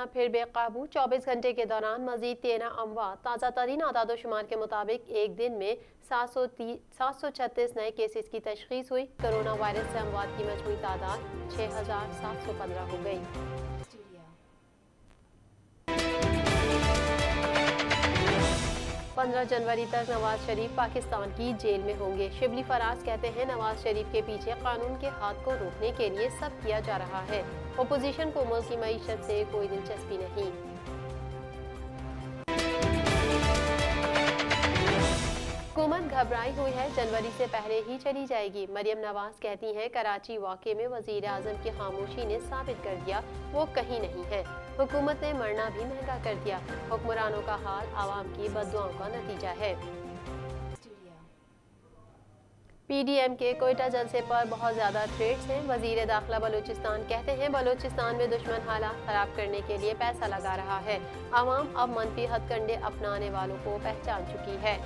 Corona फिर बेकाबू, 24 घंटे के दौरान मजीद 13 अमवात। ताज़ा तरीन आदादोशुमार के मुताबिक एक दिन में 736 नए केसेस की तशखीस हुई। कोरोना वायरस से अमवात की मजमूई तादाद 6715 हो गई। 15 जनवरी तक नवाज शरीफ पाकिस्तान की जेल में होंगे। शिबली फराज कहते हैं नवाज शरीफ के पीछे कानून के हाथ को रोकने के लिए सब किया जा रहा है। ओपोजिशन को मुल्क की मईशत से कोई दिलचस्पी नहीं। हुकूमत घबराई हुई है, जनवरी से पहले ही चली जाएगी। मरियम नवाज कहती हैं कराची वाक़े में वज़ीर आज़म की खामोशी ने साबित कर दिया वो कहीं नहीं है। हुकूमत ने मरना भी महंगा कर दिया। हुक्मरानों का हाल आवाम की बददुआओं का नतीजा है। PDM के कोयटा जलसे पर बहुत ज़्यादा थ्रेट्स हैं। वज़ीर दाखिला बलूचिस्तान कहते हैं बलूचिस्तान में दुश्मन हालात ख़राब करने के लिए पैसा लगा रहा है। आवाम अब मनफी हथकंडे अपनाने वालों को पहचान चुकी है।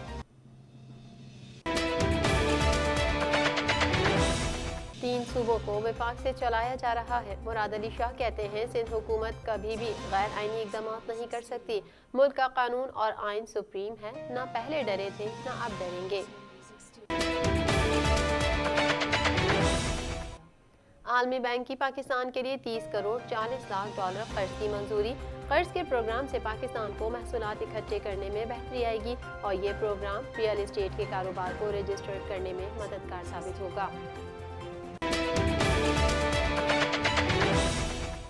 तीन सूबों को विफाक से चलाया जा रहा है। मुराद अली शाह कहते हैं सिंध हुकूमत कभी भी गैर आइनी इकदाम नहीं कर सकती। मुल्क का कानून और आइन सुप्रीम है, ना पहले डरे थे ना अब डरेंगे। आलमी बैंक की पाकिस्तान के लिए 30 करोड़ 40 लाख डॉलर कर्ज की मंजूरी। कर्ज के प्रोग्राम से पाकिस्तान को महसूलात इकट्ठे करने में बेहतरी आएगी और ये प्रोग्राम रियल एस्टेट के कारोबार को रजिस्टर्ड करने में मददगार साबित होगा।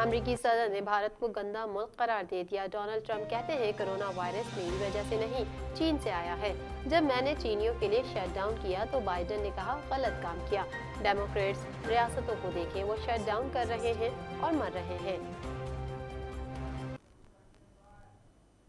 अमरीकी सदर ने भारत को गंदा मुल्क करार दे दिया। डोनाल्ड ट्रंप कहते हैं कोरोना वायरस मेरी वजह से नहीं, चीन से आया है। जब मैंने चीनियों के लिए शटडाउन किया तो बाइडेन ने कहा गलत काम किया। डेमोक्रेट्स रियासतों को देखें, वो शटडाउन कर रहे हैं और मर रहे हैं।